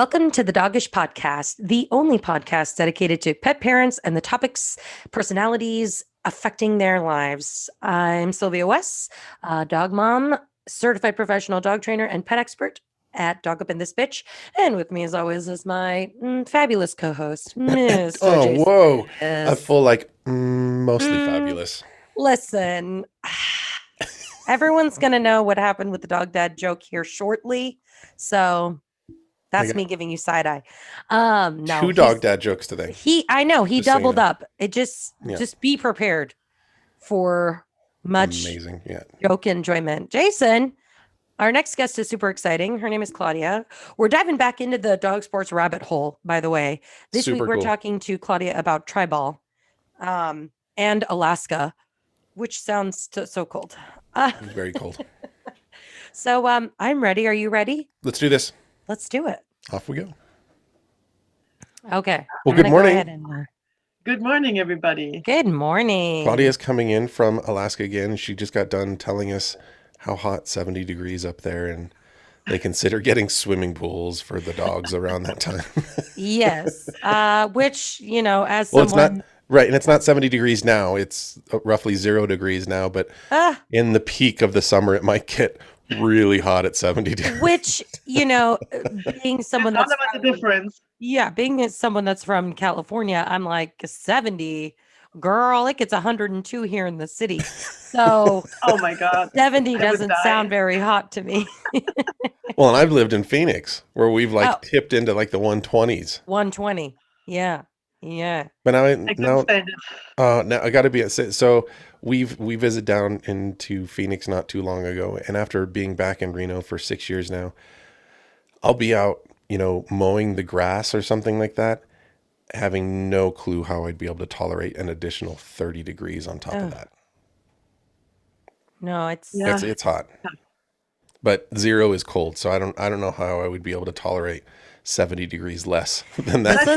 Welcome to the Dogish podcast, the only podcast dedicated to pet parents and the topics, personalities affecting their lives. I'm Sylvia West, dog mom, certified professional dog trainer, and pet expert at Dog Up in This Bitch. And with me, as always, is my fabulous co-host, Mr. Oh, Jason. whoa. Yes. A full, mostly fabulous. Listen, everyone's going to know what happened with the dog dad joke here shortly. So that's me giving you side eye. No, two dog dad jokes today. I know he Just so you doubled know. up. It just be prepared for much amazing joke enjoyment. Jason, our next guest is super exciting. Her name is Claudia. We're diving back into the dog sports rabbit hole, by the way. This week we're talking to Claudia about Treibball and Alaska, which sounds so cold. Very cold. So I'm ready. Are you ready? Let's do this. Let's do it. Off we go. Okay. Well, good morning. Good morning, everybody. Good morning. Claudia's coming in from Alaska again. She just got done telling us how hot 70 degrees up there, and they consider getting swimming pools for the dogs around that time. Yes. Which, as well, someone... it's not right. And it's not 70 degrees now. It's roughly 0 degrees now. But in the peak of the summer, it might get really hot at 70 degrees. Which, being someone that's the difference. Yeah, being someone that's from California, I'm like 70. Girl, it gets 102 here in the city. So oh my God. 70 doesn't sound very hot to me. Well, and I've lived in Phoenix where we've tipped into the 120s. 120. Yeah. Yeah. But now I got to be so we visited down into Phoenix not too long ago, and after being back in Reno for 6 years now, I'll be out, mowing the grass or something like that, having no clue how I'd be able to tolerate an additional 30 degrees on top of that. No, it's hot. But 0 is cold, so I don't know how I would be able to tolerate 70 degrees less than that.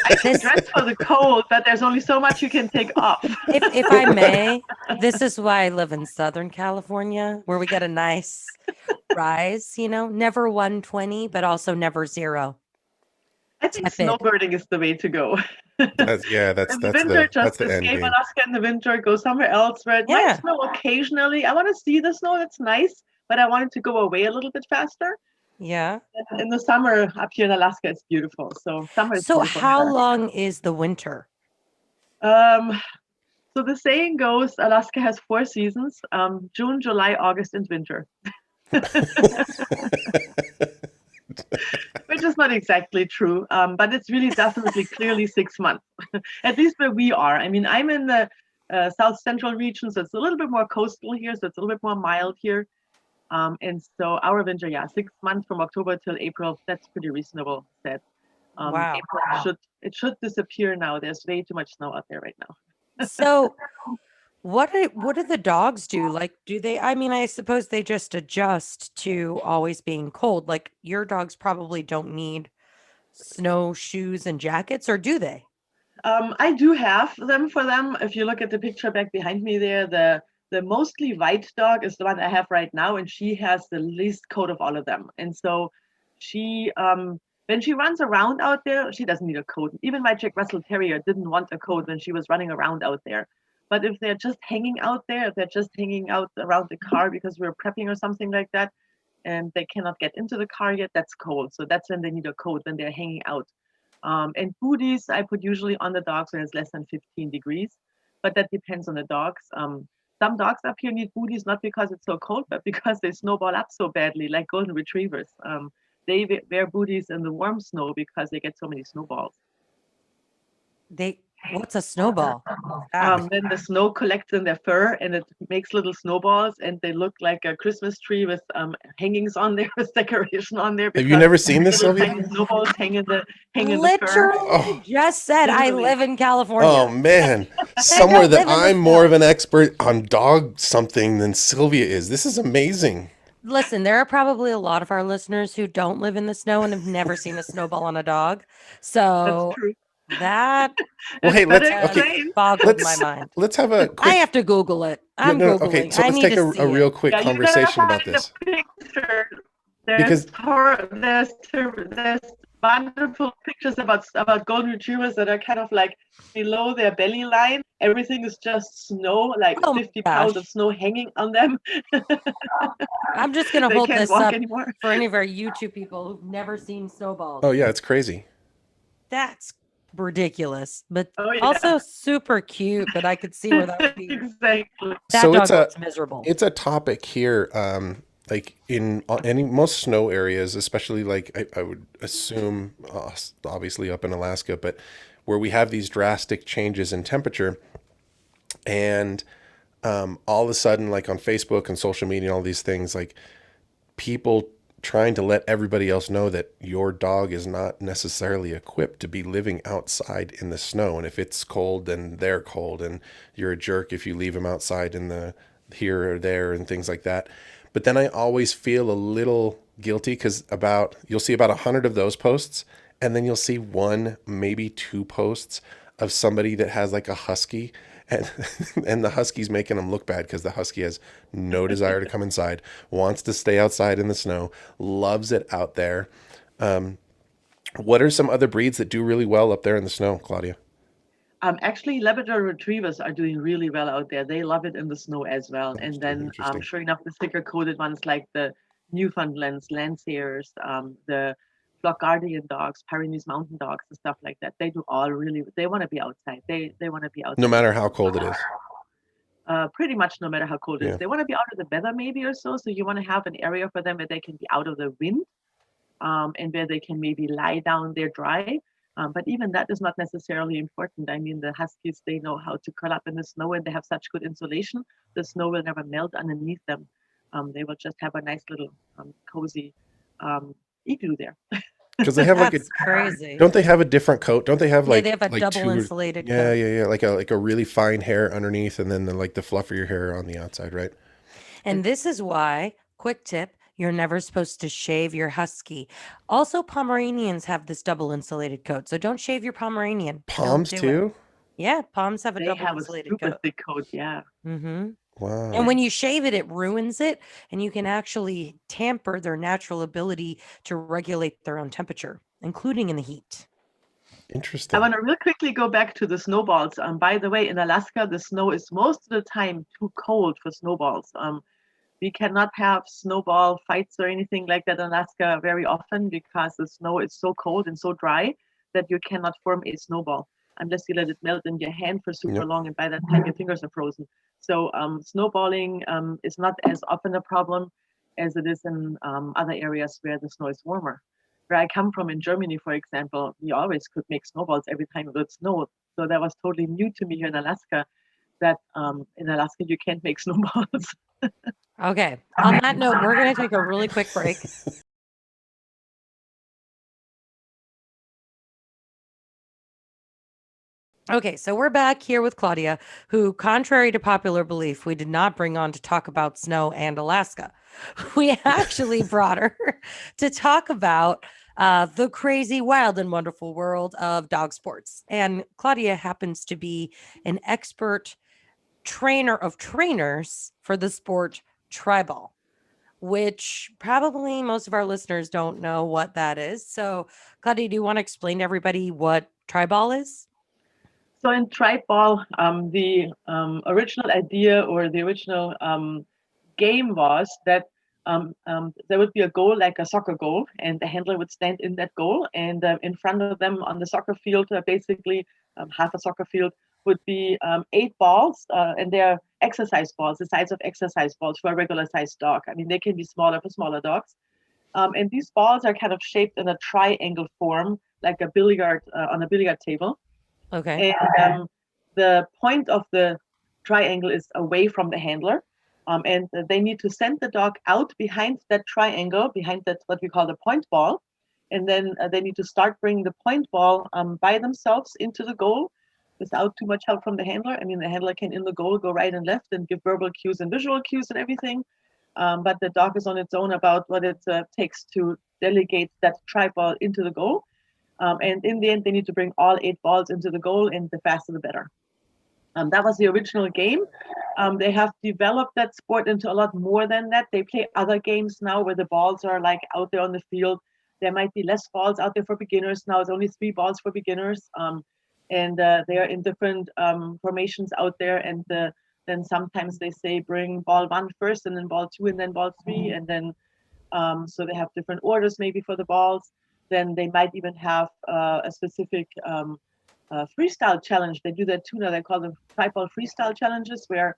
I can dress for the cold, but there's only so much you can take off. If I may, this is why I live in Southern California, where we get a nice rise, never 120, but also never 0. I think snowbirding is the way to go. That's the winter, just the end escape game. Alaska in the winter, go somewhere else where it might snow occasionally. I want to see the snow, that's nice, but I want it to go away a little bit faster. Yeah. In the summer up here in Alaska, it's beautiful. So summer is beautiful. How long is the winter? So the saying goes, Alaska has 4 seasons: June, July, August, and winter. Which is not exactly true, but it's really definitely clearly 6 months, at least where we are. I mean, I'm in the south central region, so it's a little bit more coastal here, so it's a little bit more mild here. And so our winter, 6 months from October till April, that's pretty reasonable said. Wow. April should disappear now. There's way too much snow out there right now. So what do the dogs do? Do they, I suppose they just adjust to always being cold. Like your dogs probably don't need snowshoes and jackets, or do they? I do have them for them. If you look at the picture back behind me there, the mostly white dog is the one I have right now, and she has the least coat of all of them. And so she, when she runs around out there, she doesn't need a coat. Even my Jack Russell Terrier didn't want a coat when she was running around out there. But if they're just hanging out there, if they're just hanging out around the car because we're prepping or something like that, and they cannot get into the car yet, that's cold. So that's when they need a coat, when they're hanging out. And booties I put usually on the dogs when it's less than 15 degrees, but that depends on the dogs. Some dogs up here need booties not because it's so cold, but because they snowball up so badly, like golden retrievers. They wear booties in the warm snow because they get so many snowballs. What's a snowball? Then the snow collects in their fur and it makes little snowballs, and they look like a Christmas tree with hangings on there, with decoration on there. Have you never seen this, Sylvia? Snowballs hang in the fur. Literally just said I live in California. Oh man, somewhere that I'm more of an expert on dog something than Sylvia is. This is amazing. Listen, there are probably a lot of our listeners who don't live in the snow and have never seen a snowball on a dog. So that's true. That boggled my mind. Let's have a quick... I have to Google it. I'm Googling. Okay, so let's take a real quick conversation about this. There's wonderful pictures about golden retrievers that are kind of like below their belly line. Everything is just snow, like 50 pounds of snow hanging on them. I'm just going to hold this up anymore. for any of our YouTube people who've never seen snowballs. Oh, yeah, it's crazy. That's ridiculous, but also super cute, but I could see where that would be. Exactly. That So dog looks miserable. It's a topic here, like in most snow areas, especially like I would assume, obviously up in Alaska, but where we have these drastic changes in temperature, and all of a sudden, like on Facebook and social media and all these things, like people trying to let everybody else know that your dog is not necessarily equipped to be living outside in the snow. And if it's cold, then they're cold, and you're a jerk if you leave them outside in the here or there and things like that. But then I always feel a little guilty because you'll see about 100 of those posts, and then you'll see one, maybe two posts of somebody that has like a husky, and the husky's making them look bad because the husky has no desire to come inside, wants to stay outside in the snow, loves it out there. What are some other breeds that do really well up there in the snow, Claudia? Actually, Labrador Retrievers are doing really well out there. They love it in the snow as well. And then, sure enough, the thicker-coated ones like the Newfoundlands, Landseers, the Flock Guardian dogs, Pyrenees Mountain dogs, and stuff like that. They do all really. They want to be outside. They want to be outside. No matter how cold it is. Pretty much, no matter how cold it is. They want to be out of the weather, maybe or so. So you want to have an area for them where they can be out of the wind, and where they can maybe lie down there dry. But even that is not necessarily important. I mean, the Huskies, they know how to curl up in the snow, and they have such good insulation. The snow will never melt underneath them. They will just have a nice little cozy igloo there. Because they have like crazy. Don't they have a different coat? Don't they have like they have a like double insulated coat. Yeah. Like a really fine hair underneath, and then the fluffier hair on the outside, right? And this is why, quick tip, you're never supposed to shave your husky. Also, Pomeranians have this double insulated coat, so don't shave your Pomeranian. Poms too? Yeah, Poms have a double insulated coat. They have a super thick coat, yeah. Mm-hmm. Wow. And when you shave it, it ruins it, and you can actually tamper their natural ability to regulate their own temperature, including in the heat. Interesting. I want to real quickly go back to the snowballs. By the way, in Alaska, the snow is most of the time too cold for snowballs. We cannot have snowball fights or anything like that in Alaska very often because the snow is so cold and so dry that you cannot form a snowball unless you let it melt in your hand for super long, and by that time your fingers are frozen. So snowballing is not as often a problem as it is in other areas where the snow is warmer. Where I come from in Germany, for example, we always could make snowballs every time it would snow. So that was totally new to me here in Alaska, that in Alaska you can't make snowballs. Okay. On that note, we're going to take a really quick break. Okay, so we're back here with Claudia, who, contrary to popular belief, we did not bring on to talk about snow and Alaska. We actually brought her to talk about the crazy, wild, and wonderful world of dog sports. And Claudia happens to be an expert trainer of trainers for the sport Treibball, which probably most of our listeners don't know what that is. So, Claudia, do you want to explain to everybody what Treibball is? So in Treibball, the original idea or the original game was that there would be a goal like a soccer goal, and the handler would stand in that goal, and in front of them on the soccer field, basically half a soccer field, would be 8 balls, and they're exercise balls, the size of exercise balls for a regular sized dog. I mean, they can be smaller for smaller dogs. And these balls are kind of shaped in a triangle form, like a billiard on a billiard table. Okay. And the point of the triangle is away from the handler. And they need to send the dog out behind that triangle, behind that what we call the point ball. And then they need to start bringing the point ball by themselves into the goal without too much help from the handler. I mean, the handler can in the goal go right and left and give verbal cues and visual cues and everything. But the dog is on its own about what it takes to delegate that Treibball into the goal. And in the end, they need to bring all 8 balls into the goal, and the faster the better. That was the original game. They have developed that sport into a lot more than that. They play other games now where the balls are like out there on the field. there might be less balls out there for beginners. Now it's only 3 balls for beginners. And they are in different formations out there. And then sometimes they say bring ball 1 first, and then ball 2, and then ball 3. And then so they have different orders maybe for the balls. Then they might even have a specific freestyle challenge. They do that too now. They call them Treibball freestyle challenges, where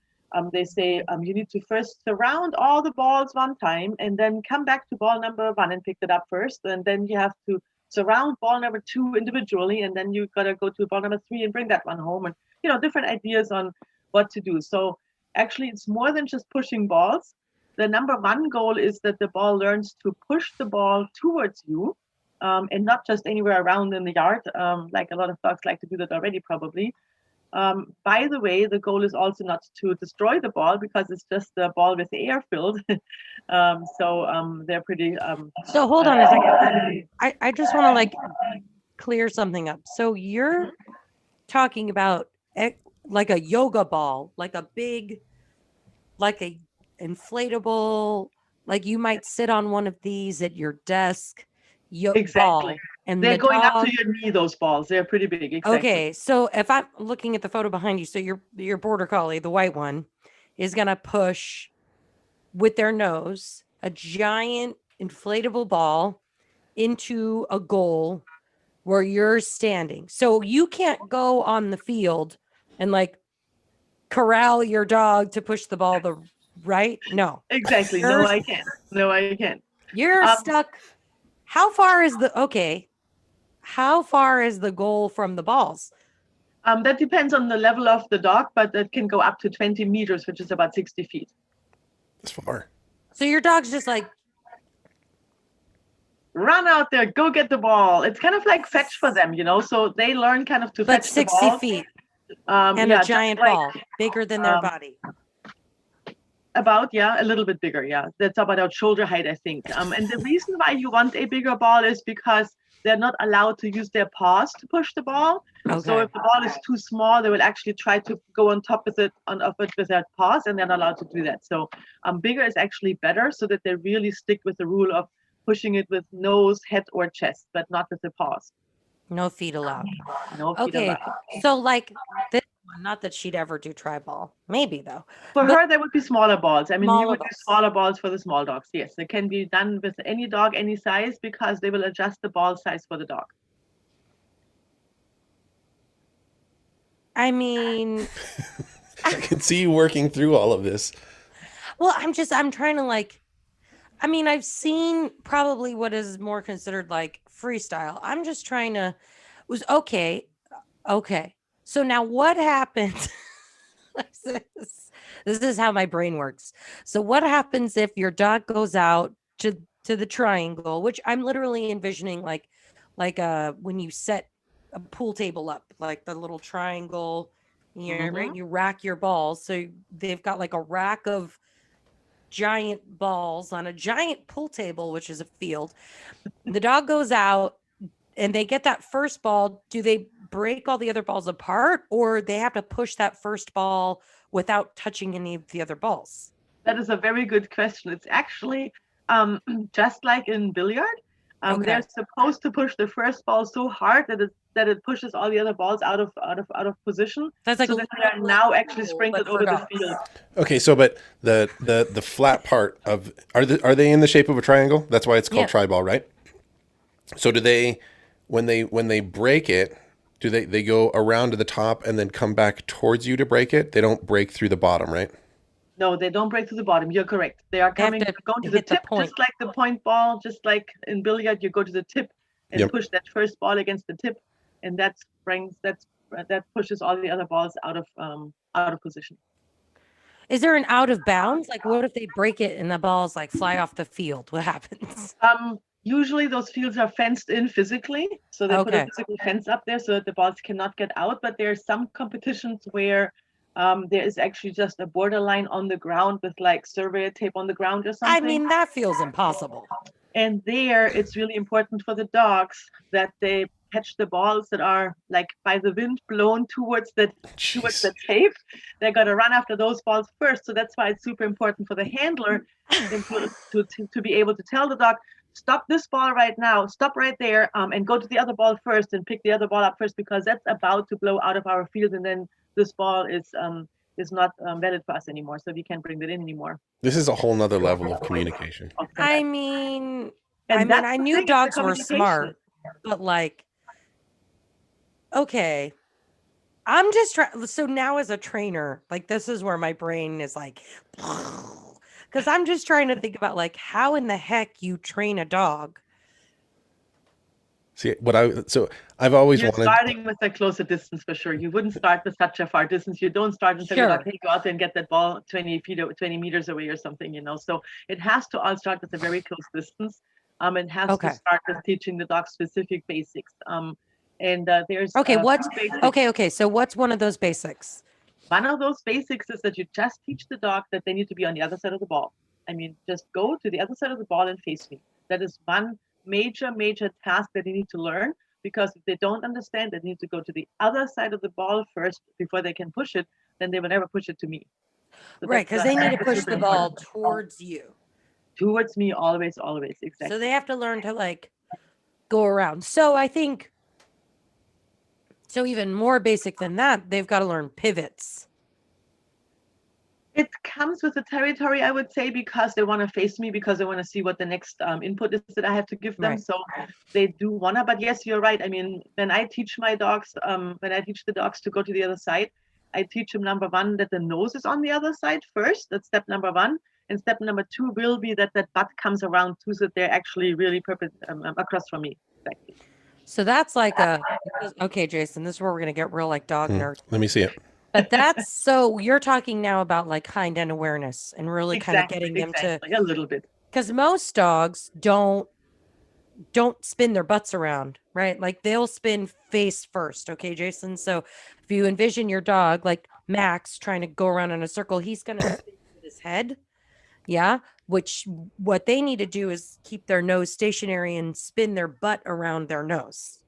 they say you need to first surround all the balls 1 time and then come back to ball number 1 and pick it up first. And then you have to surround ball number 2 individually, and then you got to go to ball number 3 and bring that one home. And, different ideas on what to do. So actually, it's more than just pushing balls. The number 1 goal is that the ball learns to push the ball towards you. And not just anywhere around in the yard, like a lot of dogs like to do that already probably. By the way, the goal is also not to destroy the ball, because it's just a ball with air filled. So they're pretty... so hold on a second. I just want to like clear something up. So you're talking about like a yoga ball, like a big, like a inflatable, like you might sit on one of these at your desk. Exactly. Ball, and they're going up to your knee, those balls. They're pretty big. Exactly. Okay, so if I'm looking at the photo behind you, so your border collie, the white one, is gonna push with their nose a giant inflatable ball into a goal where you're standing. So you can't go on the field and like corral your dog to push the ball right? No. Exactly. No, I can't. You're stuck. How far is the goal from the balls? That depends on the level of the dog, but it can go up to 20 meters, which is about 60 feet. That's far. So your dog's just like, run out there, go get the ball. It's kind of like fetch for them, so they learn kind of to fetch 60 the ball. Feet and a giant ball bigger than their body. About, a little bit bigger, That's about shoulder height, I think. And the reason why you want a bigger ball is because they're not allowed to use their paws to push the ball. Okay. So if the ball is too small, they will actually try to go on top of it with their paws, and they're not allowed to do that. So bigger is actually better, so that they really stick with the rule of pushing it with nose, head, or chest, but not with the paws. No feet allowed. No feet allowed. So like this one, not that she'd ever do Treibball. Maybe though. For her, there would be smaller balls. I mean, you would balls. do smaller balls for the small dogs. Yes, it can be done with any dog, any size, because they will adjust the ball size for the dog. I mean, I can see you working through all of this. Well, I'm trying to like, I mean, I've seen probably what is more considered like freestyle. I'm just trying to, okay. So now what happens? This is how my brain works. So what happens if your dog goes out to the triangle, which I'm literally envisioning like when you set a pool table up, like the little triangle, right? You rack your balls. So they've got like a rack of giant balls on a giant pool table, which is a field. The dog goes out and they get that first ball. Do they break all the other balls apart, or they have to push that first ball without touching any of the other balls? That is a very good question. It's actually just like in billiard. They're supposed to push the first ball so hard that it pushes all the other balls out of position. That's like so that they are now actually sprinkled over the field. Okay, so but the flat part of are they in the shape of a triangle? That's why it's called Treibball, right? So do they when they break it, do they go around to the top and then come back towards you to break it? They don't break through the bottom, right? No, they don't break through the bottom. You're correct. They are going to the tip, just like the point ball, just like in billiard, you go to the tip and push that first ball against the tip, and that pushes all the other balls out of position. Is there an out of bounds? Like, what if they break it and the balls like fly off the field? What happens? Usually those fields are fenced in physically, so they put a physical fence up there so that the balls cannot get out. But there are some competitions where there is actually just a borderline on the ground with like surveyor tape on the ground or something. I mean, that feels impossible. And there, it's really important for the dogs that they catch the balls that are like by the wind blown towards the tape. They got to run after those balls first. So that's why it's super important for the handler to be able to tell the dog stop this ball right now, stop right there, and go to the other ball first and pick the other ball up first, because that's about to blow out of our field, and then this ball is not valid for us anymore, so we can't bring that in anymore. This is a whole nother level of communication. I mean, I knew dogs were smart, but like, okay, I'm just trying. So now as a trainer, like this is where my brain is like, because I'm just trying to think about like how in the heck you train a dog. See, I've always wanted. Starting with a closer distance for sure. You wouldn't start with such a far distance. You don't start until you're like, hey, go out there and get that ball 20 feet or 20 meters away or something, So it has to all start with a very close distance. It has to start with teaching the dog specific basics. And there's okay. So what's one of those basics? One of those basics is that you just teach the dog that they need to be on the other side of the ball. I mean, just go to the other side of the ball and face me. That is one major task that they need to learn, because if they don't understand, they need to go to the other side of the ball first before they can push it. Then they will never push it to me. So right, because they need to push the ball towards you. Towards me, always, exactly. So they have to learn to like go around. So I think, so even more basic than that, they've got to learn pivots. It comes with the territory, I would say, because they want to face me, because they want to see what the next input is that I have to give them. Right. So they do want to, but yes, you're right. I mean, when I teach my dogs, when I teach the dogs to go to the other side, I teach them, number one, that the nose is on the other side first. That's step number one. And step number two will be that butt comes around too, so that they're actually really across from me. Exactly. So that's like okay, Jason, this is where we're going to get real like dog nerd. Let me see it. But that's, so you're talking now about like hind end awareness and really kind of getting them to a little bit, because most dogs don't spin their butts around, right? Like they'll spin face first. Okay, Jason. So if you envision your dog like Max trying to go around in a circle, he's going to spin with his head. Yeah. Which what they need to do is keep their nose stationary and spin their butt around their nose.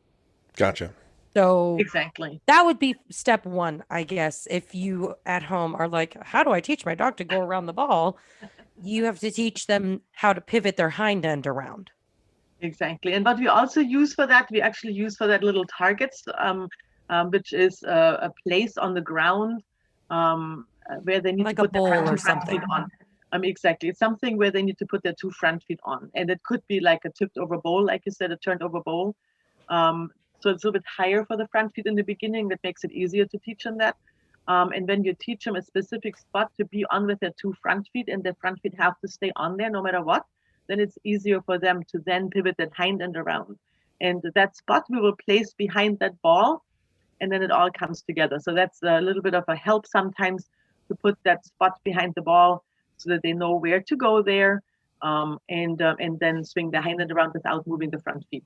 Gotcha. So exactly, that would be step one, I guess. If you at home are like, how do I teach my dog to go around the ball? You have to teach them how to pivot their hind end around. Exactly. And what we also use for that, little targets, which is a place on the ground where they need like to put a bowl their or something on. Exactly. It's something where they need to put their two front feet on. And it could be like a tipped over bowl, like you said, a turned over bowl. So it's a little bit higher for the front feet in the beginning. That makes it easier to teach them that. And when you teach them a specific spot to be on with their two front feet, and their front feet have to stay on there no matter what, then it's easier for them to then pivot that hind end around. And that spot we will place behind that ball, and then it all comes together. So that's a little bit of a help sometimes to put that spot behind the ball so that they know where to go there, and then swing the hind end around without moving the front feet.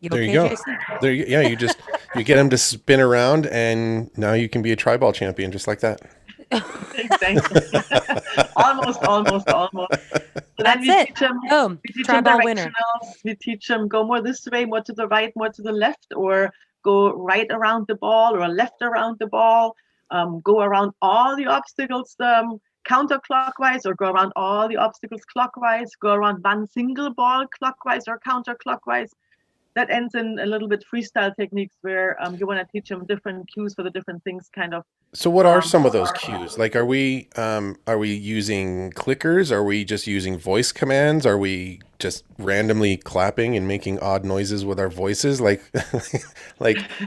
There you go. There you get them to spin around, and now you can be a Treibball champion just like that. Exactly. almost. So that's it. We teach them directionals. We teach them go more this way, more to the right, more to the left, or go right around the ball or left around the ball. Go around all the obstacles counterclockwise, or go around all the obstacles clockwise. Go around one single ball clockwise or counterclockwise. That ends in a little bit freestyle techniques where you want to teach them different cues for the different things, kind of. So what are some of those cues? Like, are we using clickers? Are we just using voice commands? Are we just randomly clapping and making odd noises with our voices? Like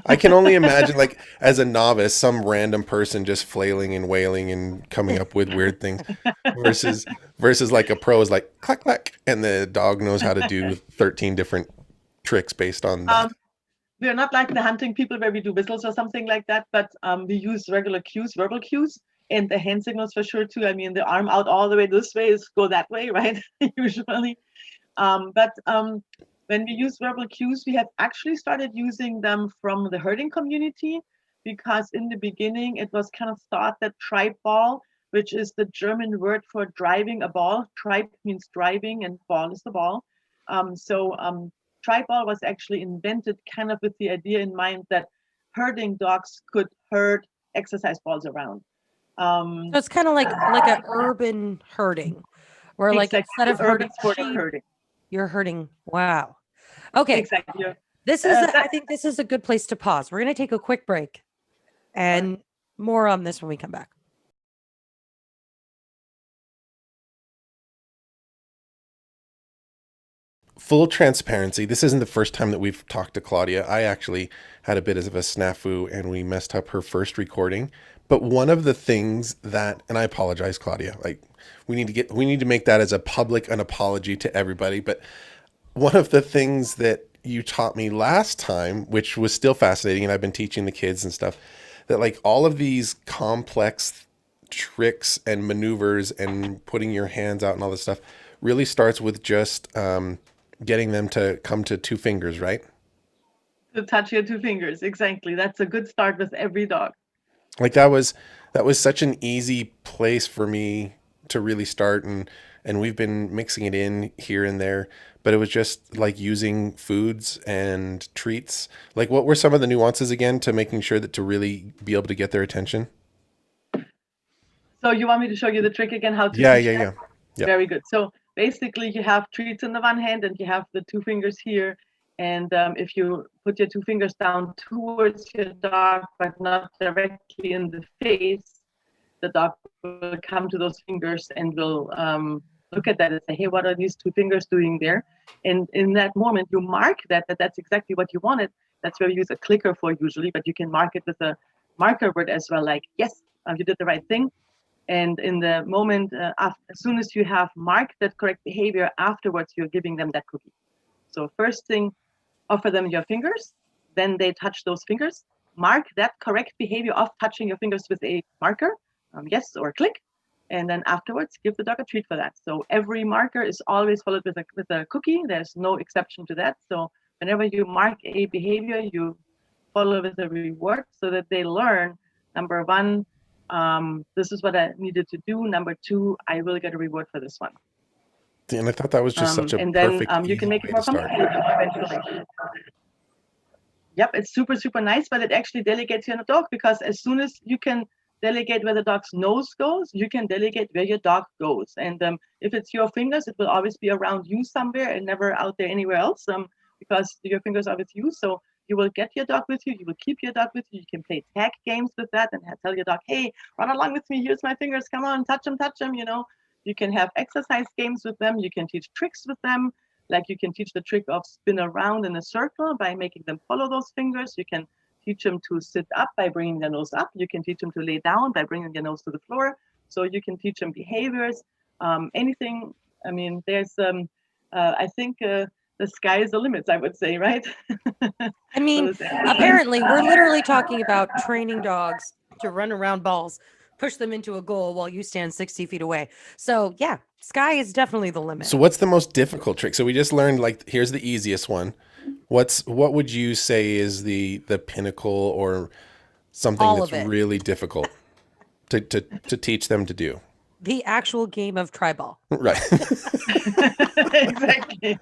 I can only imagine, like, as a novice, some random person just flailing and wailing and coming up with weird things versus like a pro is like clack clack, and the dog knows how to do 13 different tricks based on that. We're not like the hunting people where we do whistles or something like that, but we use regular cues, verbal cues, and the hand signals for sure too. I mean, the arm out all the way this way is go that way, right? Usually. But when we use verbal cues, we have actually started using them from the herding community, because in the beginning it was kind of thought that Treibball, which is the German word for driving a ball, Treib means driving and ball is the ball. Treibball was actually invented kind of with the idea in mind that herding dogs could herd exercise balls around. So it's kind of like an urban herding, Where like Exactly. instead of hurting Urban sport of sheep, herding. you're hurting. Wow. Okay. Exactly. This is, I think this is a good place to pause. We're going to take a quick break and more on this when we come back. Full transparency, this isn't the first time that we've talked to Claudia. I actually had a bit of a snafu and we messed up her first recording. But one of the things that, and I apologize, Claudia, like we need to make that as a public an apology to everybody. But one of the things that you taught me last time, which was still fascinating, and I've been teaching the kids and stuff, that like all of these complex tricks and maneuvers and putting your hands out and all this stuff really starts with just getting them to come to two fingers, right? To touch your two fingers. Exactly. That's a good start with every dog. Like that was such an easy place for me to really start, and we've been mixing it in here and there, but it was just like using foods and treats. Like what were some of the nuances again to making sure that to really be able to get their attention? So you want me to show you the trick again? How to Yeah. Yep. Very good. So basically you have treats in the one hand and you have the two fingers here. And if you put your two fingers down towards your dog, but not directly in the face, the dog will come to those fingers and will look at that and say, hey, what are these two fingers doing there? And in that moment, you mark that's exactly what you wanted. That's where we use a clicker for usually, but you can mark it with a marker word as well, like, yes, you did the right thing. And in the moment, as soon as you have marked that correct behavior, afterwards, you're giving them that cookie. So first thing, offer them your fingers, then they touch those fingers, mark that correct behavior of touching your fingers with a marker, yes or click, and then afterwards give the dog a treat for that. So every marker is always followed with a cookie. There's no exception to that. So whenever you mark a behavior, you follow with a reward so that they learn, number one, this is what I needed to do. Number two, I will get a reward for this one. And I thought that was just such a and then perfect, you can make it more complicated eventually. Yep, it's super, super nice, but it actually delegates your dog, because as soon as you can delegate where the dog's nose goes, you can delegate where your dog goes. And if it's your fingers, it will always be around you somewhere and never out there anywhere else, because your fingers are with you. So you will get your dog with you. You will keep your dog with you. You can play tag games with that and tell your dog, hey, run along with me. Here's my fingers. Come on, touch them, you know. You can have exercise games with them. You can teach tricks with them. Like you can teach the trick of spin around in a circle by making them follow those fingers. You can teach them to sit up by bringing their nose up. You can teach them to lay down by bringing their nose to the floor. So you can teach them behaviors, anything. I mean, there's, I think the sky is the limit, I would say, right? I mean, apparently we're literally talking about training dogs to run around balls, push them into a goal while you stand 60 feet away. So yeah, sky is definitely the limit. So what's the most difficult trick? So we just learned, like, here's the easiest one. What would you say is the pinnacle or something that's really difficult to teach them to do? The actual game of Treibball. Right. Exactly.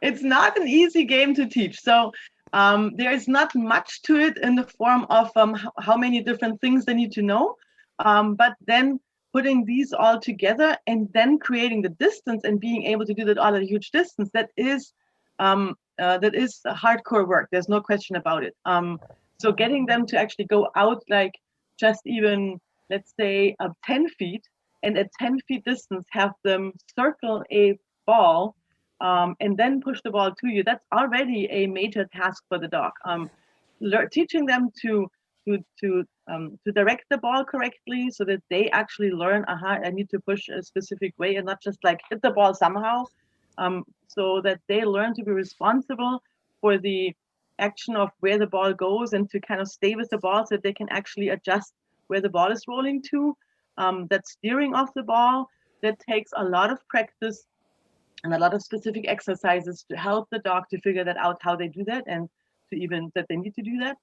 It's not an easy game to teach. So there's not much to it in the form of how many different things they need to know. But then putting these all together and then creating the distance and being able to do that all at a huge distance, that is hardcore work. There's no question about it. So getting them to actually go out, like just even, let's say, 10 feet, and at 10 feet distance, have them circle a ball and then push the ball to you. That's already a major task for the dog. Teaching them to direct the ball correctly so that they actually learn, I need to push a specific way and not just like hit the ball somehow, so that they learn to be responsible for the action of where the ball goes and to kind of stay with the ball so that they can actually adjust where the ball is rolling to. That steering of the ball, that takes a lot of practice and a lot of specific exercises to help the dog to figure that out, how they do that, and to even that they need to do that.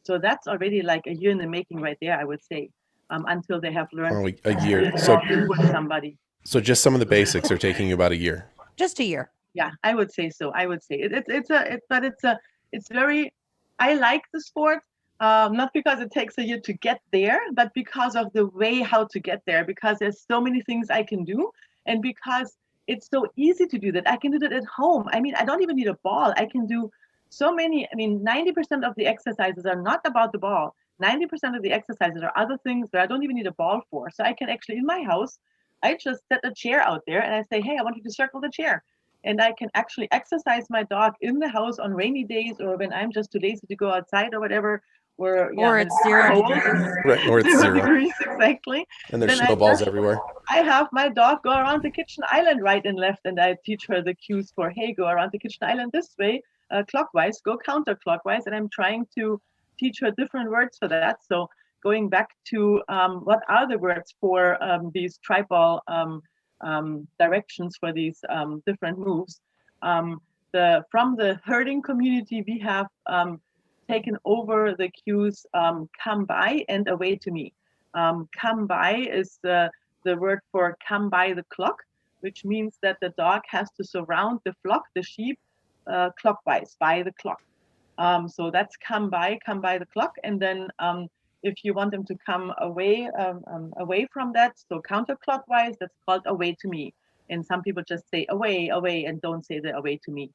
So that's already like a year in the making right there, I would say, until they have learned a year. So with somebody. So just some of the basics are taking you about a year. Just a year. Yeah, I would say so. I would say it's very. I like the sport, not because it takes a year to get there, but because of the way how to get there. Because there's so many things I can do, And because it's so easy to do that, I can do that at home. I mean, I don't even need a ball. I can do so many. I mean, 90% of the exercises are not about the ball. 90% of the exercises are other things that I don't even need a ball for. So I can actually, in my house, I just set a chair out there and I say, hey, I want you to circle the chair. And I can actually exercise my dog in the house on rainy days, or when I'm just too lazy to go outside or whatever. Or it's 0 degrees. Right, or it's 0 degrees, exactly. And there's Then snowballs everywhere. I have my dog go around the kitchen island right and left, and I teach her the cues for, hey, go around the kitchen island this way, clockwise, go counterclockwise. And I'm trying to teach her different words for that. So going back to what are the words for these Treibball directions for these different moves. From the herding community, we have taken over the cues come by and away to me. Come by is the word for come by the clock, which means that the dog has to surround the flock, the sheep, clockwise, by the clock. So that's come by the clock. And then if you want them to come away from that, so counterclockwise, that's called away to me. And some people just say away, and don't say the away to me.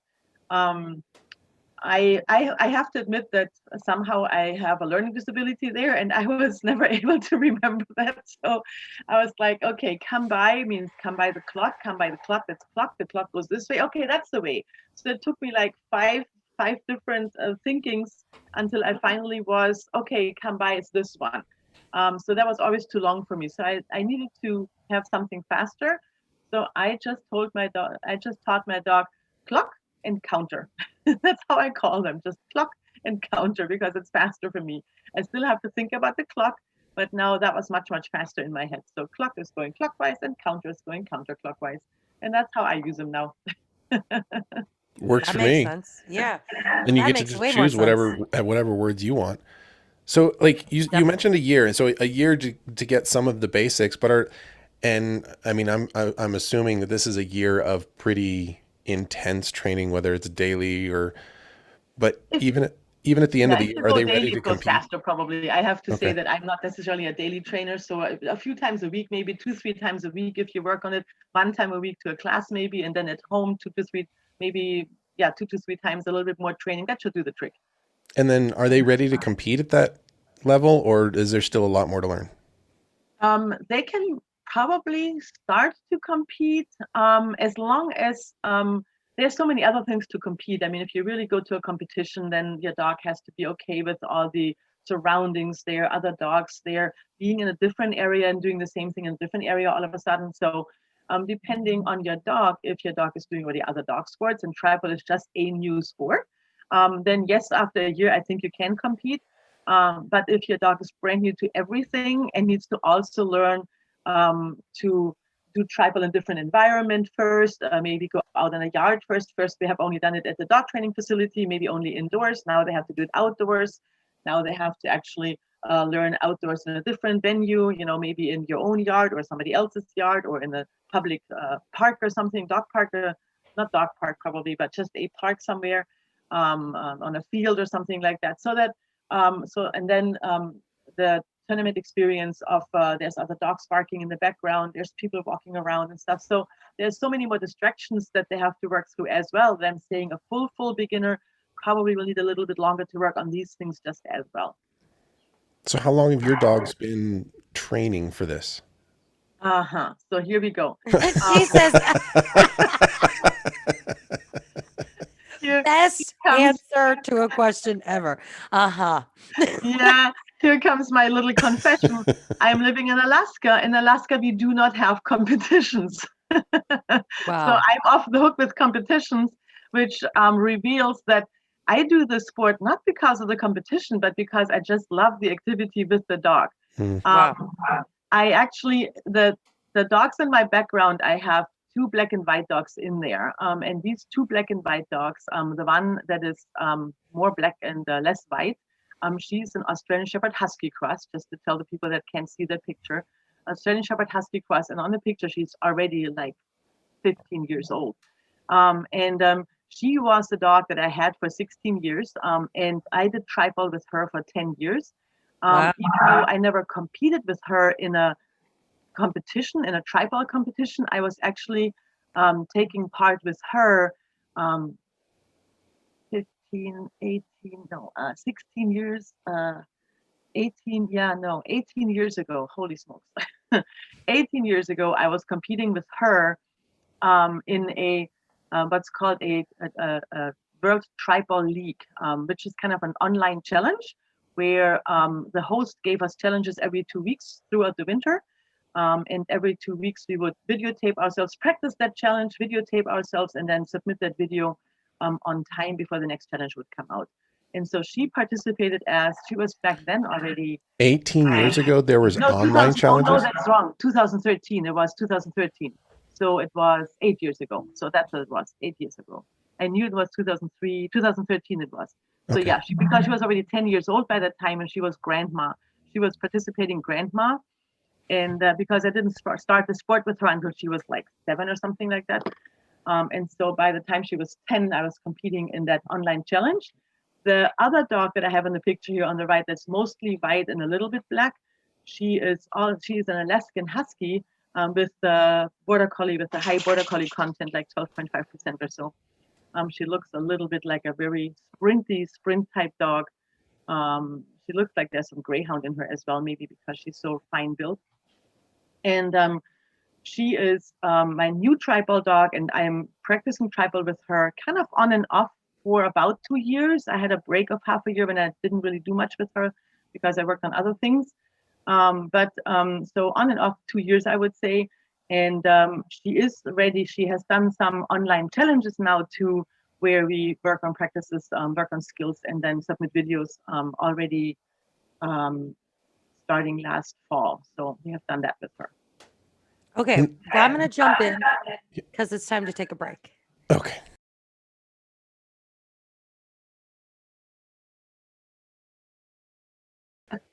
I have to admit that somehow I have a learning disability there, and I was never able to remember that. So I was like, okay, come by means come by the clock, that's clock, the clock goes this way. Okay, that's the way. So it took me like five different thinkings until I finally was, okay, come by, it's this one. So that was always too long for me. So I needed to have something faster. So I just taught my dog clock and counter. That's how I call them, just clock and counter, because it's faster for me. I still have to think about the clock, but now that was much, much faster in my head. So clock is going clockwise and counter is going counterclockwise. And that's how I use them now. Works that for makes me. Sense. Yeah. And you get to just choose whatever words you want. So like you mentioned a year, and so a year to get some of the basics, and I mean I'm assuming that this is a year of pretty intense training, whether it's daily but even at the end of the year, are they ready to compete? Faster, probably. I have to say that I'm not necessarily a daily trainer, so a few times a week, maybe 2-3 times a week if you work on it, 1 time a week to a class maybe, and then at home 2 to 3, maybe 2 to 3 times, a little bit more training. That should do the trick. And then are they ready to compete at that level, or is there still a lot more to learn? They can probably start to compete as long as there's so many other things to compete. I mean, if you really go to a competition, then your dog has to be okay with all the surroundings there, other dogs there, being in a different area and doing the same thing in a different area all of a sudden. So depending on your dog, if your dog is doing all the other dog sports and Treibball is just a new sport, then yes, after a year, I think you can compete. But if your dog is brand new to everything and needs to also learn to do Treibball in different environment first, maybe go out in a yard first. First, we have only done it at the dog training facility, maybe only indoors. Now they have to do it outdoors. Now they have to actually learn outdoors in a different venue, maybe in your own yard or somebody else's yard or in a public park or something, dog park, not dog park probably, but just a park somewhere on a field or something like that. So that, and then the tournament experience of there's other dogs barking in the background, there's people walking around and stuff. So there's so many more distractions that they have to work through as well. Them saying a full beginner probably will need a little bit longer to work on these things just as well. So how long have your dogs been training for this? So here we go. She says best answer to a question ever. Yeah, here comes my little confession. I'm living in Alaska. In Alaska, we do not have competitions. Wow. So I'm off the hook with competitions, which reveals that I do the sport not because of the competition, but because I just love the activity with the dog. Wow. I actually, the dogs in my background, I have 2 black and white dogs in there. And these 2 black and white dogs, the one that is more black and less white, she's an Australian Shepherd Husky cross, just to tell the people that can't see the picture. Australian Shepherd Husky cross, and on the picture, she's already like 15 years old. And she was the dog that I had for 16 years, and I did Treibball with her for 10 years. Wow. Even though I never competed with her in a competition, in a Treibball competition. I was actually taking part with her 16 years, 18 years ago. Holy smokes. 18 years ago, I was competing with her in a what's called a World Treibball League, which is kind of an online challenge where the host gave us challenges every 2 weeks throughout the winter. And every 2 weeks, we would videotape ourselves, practice that challenge, videotape ourselves, and then submit that video on time before the next challenge would come out. And so she participated as, she was back then already. 18 years ago, there was online challenges? Oh, no, that's wrong. 2013. It was 2013. So it was 8 years ago. So that's what it was, 8 years ago. I knew it was 2013 it was. So Okay. yeah, because she was already 10 years old by that time, and she was grandma. She was participating grandma. And because I didn't start the sport with her until she was like 7 or something like that. And so by the time she was 10, I was competing in that online challenge. The other dog that I have in the picture here on the right, that's mostly white and a little bit black, she is an Alaskan Husky with the border collie, with the high border collie content, like 12.5% or so. She looks a little bit like a very sprint type dog. She looks like there's some greyhound in her as well, maybe because she's so fine built. And she is my new Treibball dog, and I'm practicing Treibball with her kind of on and off for about 2 years. I had a break of half a year when I didn't really do much with her because I worked on other things. So on and off 2 years, I would say. And she is ready. She has done some online challenges now too, where we work on practices, work on skills, and then submit videos already starting last fall. So we have done that with her. Okay, well, I'm going to jump in because it's time to take a break. Okay.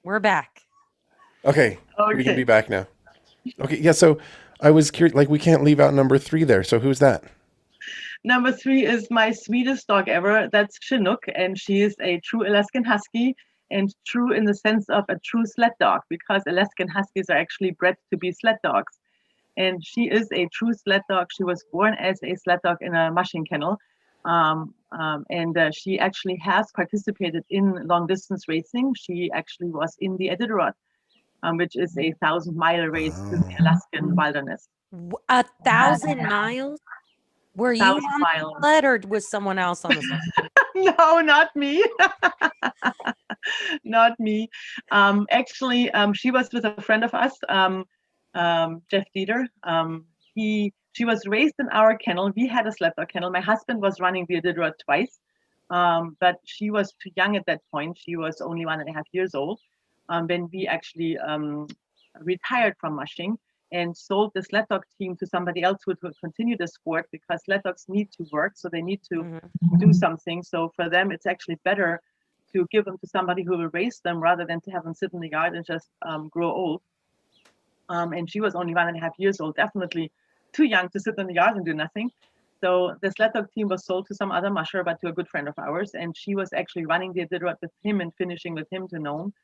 We're back. Okay. We can be back now. Okay. Yeah. So I was curious, like, we can't leave out number 3 there. So who's that? Number 3 is my sweetest dog ever. That's Chinook, and she is a true Alaskan Husky, and true in the sense of a true sled dog, because Alaskan Huskies are actually bred to be sled dogs. And she is a true sled dog. She was born as a sled dog in a mushing kennel. She actually has participated in long distance racing. She actually was in the Iditarod, which is a 1,000-mile race through the Alaskan wilderness. 1,000 miles? Were you on the sled, or was someone else on the sled? No, not me. Not me. Actually, she was with a friend of us, Jeff Dieter. She was raised in our kennel. We had a sled dog kennel. My husband was running the Iditarod twice, but she was too young at that point. She was only 1.5 years old when we actually retired from mushing and sold the sled dog team to somebody else who would continue the sport, because sled dogs need to work, so they need to do something. So for them, it's actually better to give them to somebody who will raise them rather than to have them sit in the yard and just grow old. And she was only 1.5 years old, definitely too young to sit in the yard and do nothing. So the sled dog team was sold to some other musher, but to a good friend of ours. And she was actually running the Iditarod with him and finishing with him to Nome.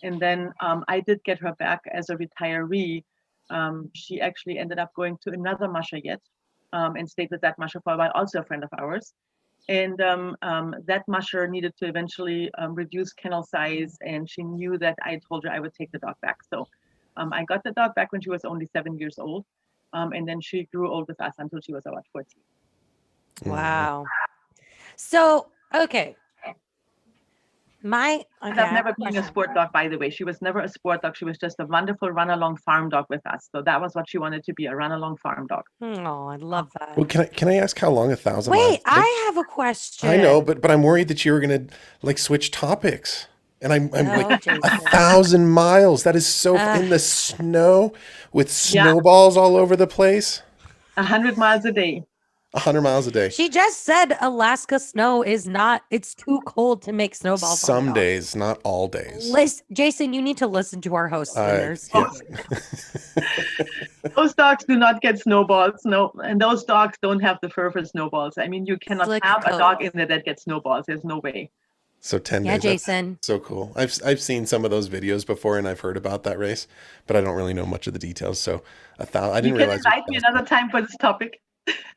And then I did get her back as a retiree. She actually ended up going to another musher yet and stayed with that musher for a while, also a friend of ours. And that musher needed to eventually reduce kennel size, and she knew that I told her I would take the dog back. So I got the dog back when she was only 7 years old, and then she grew old with us until she was about 14. Wow. So, okay. I've never been a sport dog, by the way. She was never a sport dog. She was just a wonderful run-along farm dog with us. So that was what she wanted to be, a run-along farm dog. Oh, I love that. Well, can I ask how long 1,000 miles? Wait, I have a question. I know, but I'm worried that you were going to like switch topics. And I'm like, Jasen. 1,000 miles. That is so in the snow with snowballs all over the place. 100 miles a day. 100 miles a day. She just said Alaska snow is not, it's too cold to make snowballs. Some days, not all days. Jasen, you need to listen to our host listeners. Those dogs do not get snowballs. No, and those dogs don't have the fur for snowballs. I mean, you cannot have a dog in there that gets snowballs. There's no way. So 10 Yeah, days. Jasen. So cool. I've seen some of those videos before, and I've heard about that race, but I don't really know much of the details. So I didn't realize. You can invite me another time for this topic.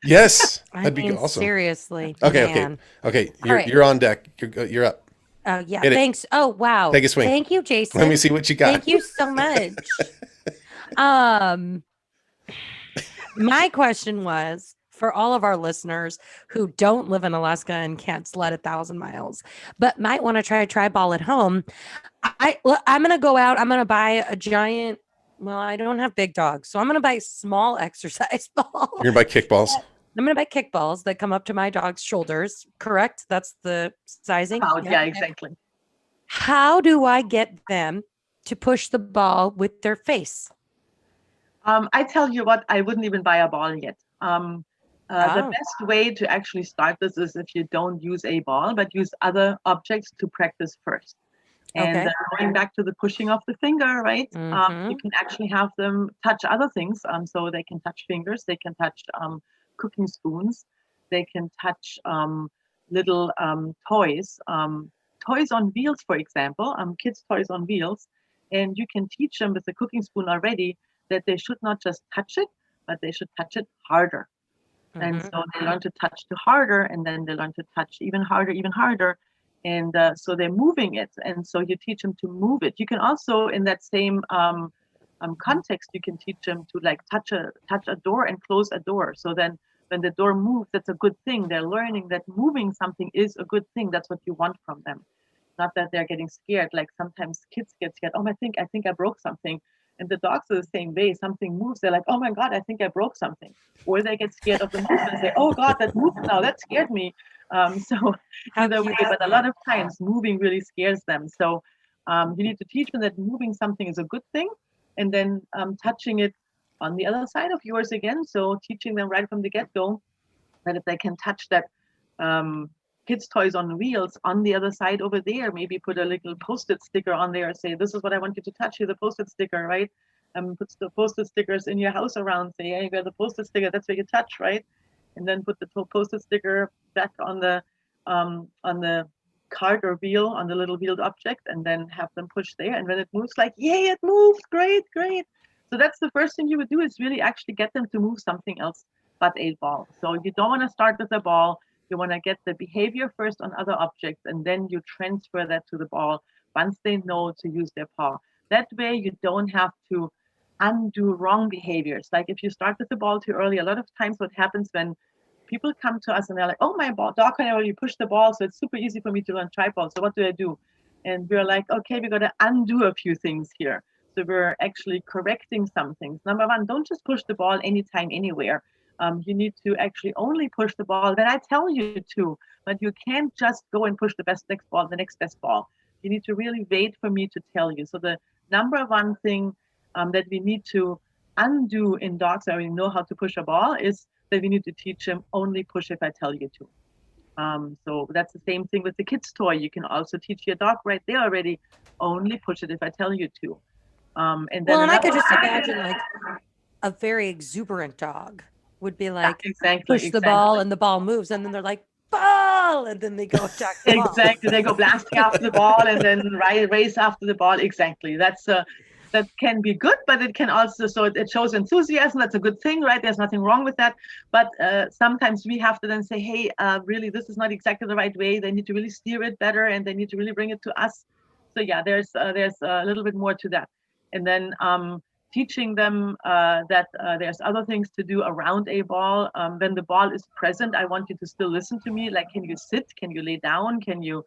Yes, I that'd be mean, awesome. seriously. Okay, man. okay. All right. You're on deck. You're up. Oh, yeah. Hit it. Thanks. Oh, wow. Take a swing. Thank you, Jasen. Let me see what you got. Thank you so much. My question was for all of our listeners who don't live in Alaska and can't sled 1,000 miles, but might want to try a Treibball at home. I'm going to go out. I'm going to buy a giant. Well, I don't have big dogs, so I'm going to buy a small exercise ball. You're going to buy kickballs. I'm going to buy kickballs that come up to my dog's shoulders. Correct? That's the sizing. Yeah, exactly. How do I get them to push the ball with their face? I tell you what, I wouldn't even buy a ball yet. The best way to actually start this is if you don't use a ball, but use other objects to practice first. And going back to the pushing of the finger, right? You can actually have them touch other things. So they can touch fingers, they can touch cooking spoons, they can touch little toys, toys on wheels, for example, kids' toys on wheels. And you can teach them with the cooking spoon already that they should not just touch it, but they should touch it harder. And so they learn to touch to harder, and then they learn to touch even harder. And so they're moving it. And so you teach them to move it. You can also, in that same context, you can teach them to like touch a door and close a door. So then when the door moves, that's a good thing. They're learning that moving something is a good thing. That's what you want from them. Not that they're getting scared. Like sometimes kids get scared. Oh, I think I broke something. And the dogs are the same way. Something moves. They're like, oh my God, I think I broke something. Or they get scared of the movement and say, oh God, that moved now. That scared me. So either way, but a lot of times moving really scares them. So you need to teach them that moving something is a good thing. And then touching it on the other side of yours again. So teaching them right from the get-go that if they can touch that kids' toys on wheels on the other side over there, maybe put a little post-it sticker on there, say, this is what I want you to touch, here's the post-it sticker, right? Put the post-it stickers in your house around, say, yeah, you got the post-it sticker, that's where you touch, right? And then put the post-it sticker back on the cart or wheel, on the little wheeled object, and then have them push there. And when it moves, like, yay, it moves, great. So that's the first thing you would do, is really actually get them to move something else but a ball. So you don't want to start with a ball. You want to get the behavior first on other objects, and then you transfer that to the ball once they know to use their paw. That way you don't have to undo wrong behaviors. Like if you start with the ball too early, a lot of times what happens when people come to us and they're like, oh, my dog can already push the ball, so it's super easy for me to learn Treibball. So what do I do? And we're like, okay, we got to undo a few things here. So we're actually correcting some things. Number one, don't just push the ball anytime, anywhere. You need to actually only push the ball when I tell you to, but you can't just go and push the next best ball. You need to really wait for me to tell you. So the number one thing that we need to undo in dogs that already know how to push a ball is that we need to teach them only push if I tell you to. So that's the same thing with the kids' toy. You can also teach your dog right there already, only push it if I tell you to. And then I could just imagine like a very exuberant dog would be like, push the ball and the ball moves, and then they're like, ball, and then they go attack the ball. Exactly, they go blasting after the ball and then race after the ball. Exactly, that can be good, but it can also, so it shows enthusiasm. That's a good thing, right? There's nothing wrong with that. But sometimes we have to then say, hey, really, this is not exactly the right way. They need to really steer it better, and they need to really bring it to us. So yeah, there's a little bit more to that. And then teaching them that there's other things to do around a ball. When the ball is present, I want you to still listen to me. Like, can you sit? Can you lay down? Can you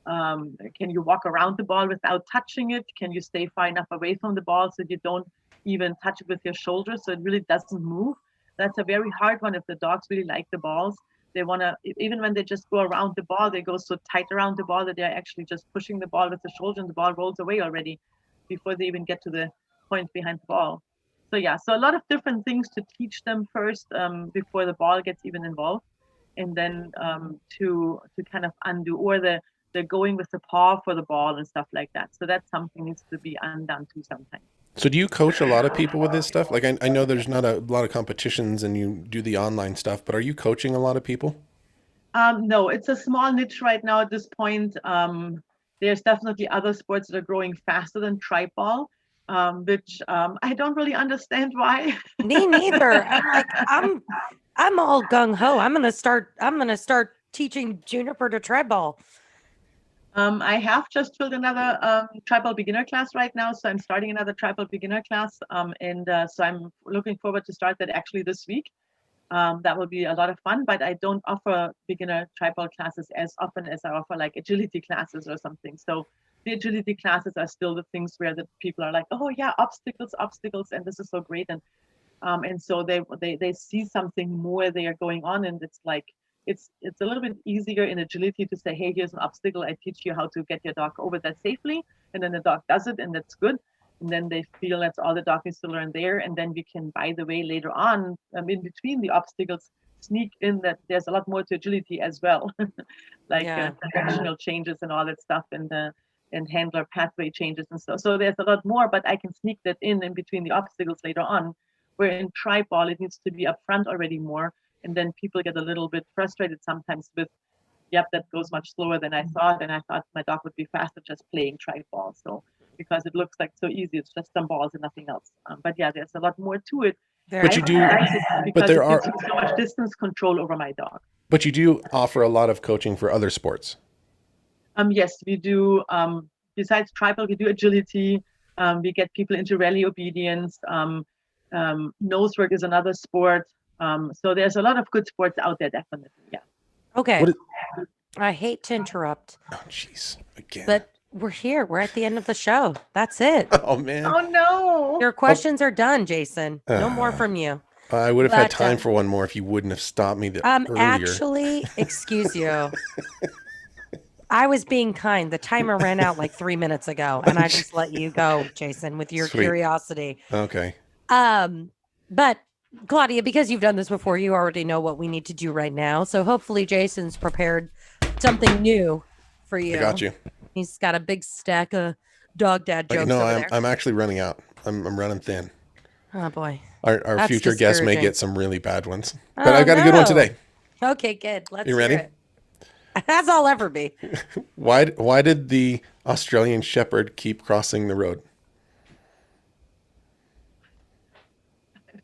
walk around the ball without touching it? Can you stay far enough away from the ball so you don't even touch it with your shoulders so it really doesn't move? That's a very hard one. If the dogs really like the balls, they want to, even when they just go around the ball, they go so tight around the ball that they're actually just pushing the ball with the shoulder, and the ball rolls away already before they even get to the point behind the ball. So yeah, so a lot of different things to teach them first before the ball gets even involved, and then to kind of undo, or they're going with the paw for the ball and stuff like that. So that's something needs to be undone too sometimes. So do you coach a lot of people with this stuff? Like I know there's not a lot of competitions and you do the online stuff, but are you coaching a lot of people? No, it's a small niche right now at this point. There's definitely other sports that are growing faster than Treibball, which I don't really understand why. Me neither. I'm all gung ho. I'm gonna start teaching Juniper to Treibball. I have just filled another Treibball beginner class right now, so I'm starting another Treibball beginner class, and so I'm looking forward to start that actually this week. That will be a lot of fun, but I don't offer beginner Treibball classes as often as I offer like agility classes or something. So the agility classes are still the things where the people are like, oh yeah, obstacles, and this is so great, and so they see something more there going on, and it's like it's a little bit easier in agility to say, hey, here's an obstacle, I teach you how to get your dog over that safely, and then the dog does it, and that's good. And then they feel that's all the dog needs to learn there. And then we can, by the way, later on, in between the obstacles, sneak in that there's a lot more to agility as well, like directional changes and all that stuff, and handler pathway changes and stuff. So there's a lot more, but I can sneak that in between the obstacles later on. Where in Treibball, it needs to be upfront already more, and then people get a little bit frustrated sometimes with, yep, that goes much slower than I thought, and I thought my dog would be faster just playing Treibball. So because it looks like so easy, it's just some balls and nothing else. But yeah, there's a lot more to it. But you do, but there are so much distance control over my dog. But you do offer a lot of coaching for other sports. Yes, we do. Besides Treibball, we do agility. We get people into rally obedience. Nose work is another sport. So there's a lot of good sports out there, definitely. Yeah. Okay. I hate to interrupt. Oh, jeez. Again. But we're here. We're at the end of the show. That's it. Oh, man. Oh, no. Your questions are done, Jason. No more from you. I would have had time for one more if you wouldn't have stopped me earlier. Actually, excuse you. I was being kind. The timer ran out like 3 minutes ago, and I just let you go, Jason, with your curiosity. Okay. But Claudia, because you've done this before, you already know what we need to do right now. So hopefully Jason's prepared something new for you. I got you. He's got a big stack of dog dad jokes. No, I'm actually running out. I'm running thin. Oh boy. Our future guest may get some really bad ones, but I got a good one today. Okay, good. Let's you ready? hear it. As I'll ever be. Why did the Australian Shepherd keep crossing the road?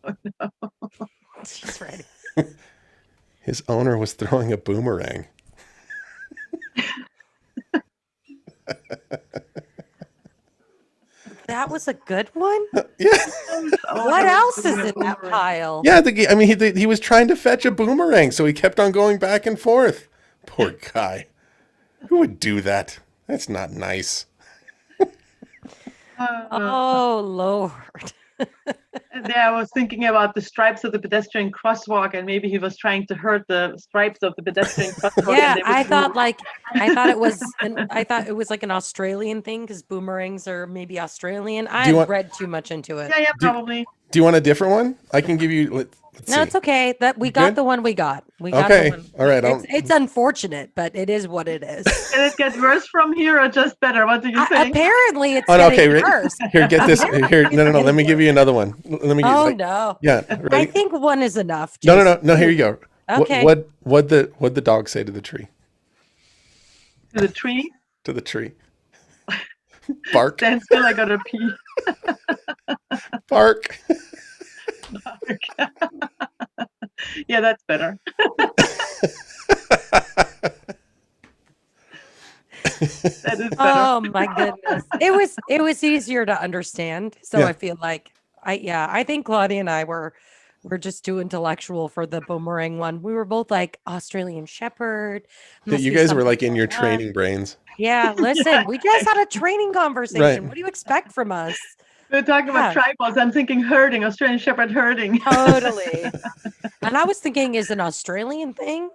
I don't know. She's ready. His owner was throwing a boomerang. That was a good one? Yeah. What else is in that pile? Yeah, he was trying to fetch a boomerang, so he kept on going back and forth. Poor guy. Who would do that? That's not nice. Oh, Lord. There, I was thinking about the stripes of the pedestrian crosswalk, and maybe he was trying to hurt the stripes of the pedestrian crosswalk. Yeah, I thought it was like an Australian thing because boomerangs are maybe Australian. I read too much into it. Yeah, probably. Do you want a different one? I can give you. Let's no, see. It's okay. That we got the one we got. Okay. The one. All right. It's unfortunate, but it is what it is. Can it get worse from here or just better? What do you think? Apparently, it's getting worse. Here, get this. Here, no. Let me give you another one. Let me. No. Yeah. Ready? I think one is enough. No. Here you go. Okay. What the dog say to the tree? To the tree? To the tree. Bark. Stand still. I gotta pee. Bark. Yeah, that's better. That is better. Oh my goodness. It was easier to understand. So Yeah. I feel like I think Claudia and I were just too intellectual for the boomerang one. We were both like Australian Shepherd. You guys were like in your training brains. Yeah, listen, we just had a training conversation. Right. What do you expect from us? We're talking about Treibballs. I'm thinking herding, Australian Shepherd herding. Totally. And I was thinking, is an Australian thing,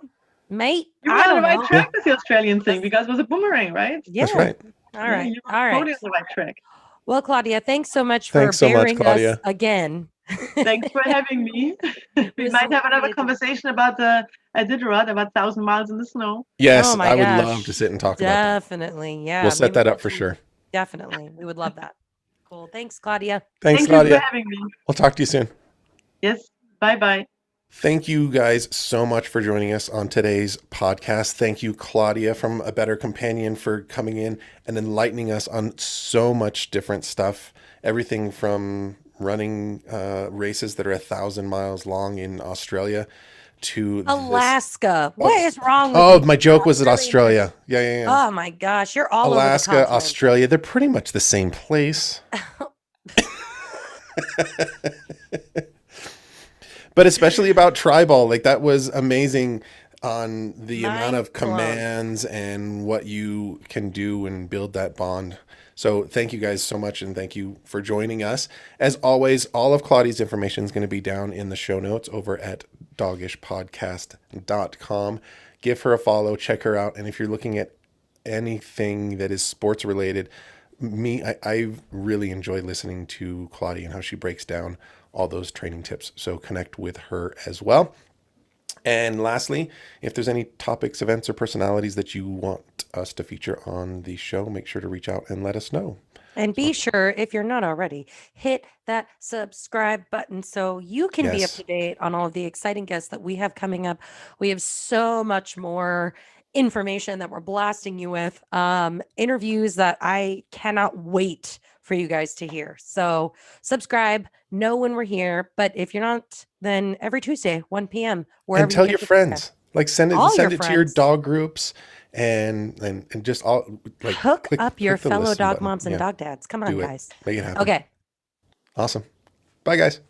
mate? You were on the right track with the Australian thing because it was a boomerang, right? Yeah. That's right. All right. You were All right. totally on the right track. Well, Claudia, thanks so much for bearing us again. Thanks for having me. We might have another conversation about the Iditarod, about 1,000 miles in the snow. Yes, I would love to sit and talk about that. Definitely, yeah. We'll set that up for sure. Definitely. We would love that. Cool. Thanks, Claudia. Thanks, Thank Claudia. you for having me. We'll talk to you soon. Yes. Bye-bye. Thank you guys so much for joining us on today's podcast. Thank you, Claudia from A Better Companion, for coming in and enlightening us on so much different stuff. Everything from running races that are 1,000 miles long in Australia to Alaska. What is wrong with Oh, you? my joke was at Australia. Yeah. Oh my gosh, you're all Alaska, over the continent. Australia, they're pretty much the same place. But especially about Treibball, like that was amazing on the amount of commands and what you can do and build that bond. So thank you guys so much, and thank you for joining us. As always, all of Claudia's information is going to be down in the show notes over at dogishpodcast.com. Give her a follow, check her out, and if you're looking at anything that is sports related, I really enjoy listening to Claudia and how she breaks down all those training tips. So connect with her as well. And lastly, if there's any topics, events, or personalities that you want us to feature on the show, make sure to reach out and let us know. And be sure, if you're not already, hit that subscribe button so you can be up to date on all of the exciting guests that we have coming up. We have so much more information that we're blasting you with, interviews that I cannot wait for you guys to hear. So subscribe, know when we're here. But if you're not, then every Tuesday, 1 p.m. And tell your friends. Like send it to your dog groups and just all like hook up your fellow dog moms and dog dads. Come on, guys. Make it happen. Okay. Awesome. Bye, guys.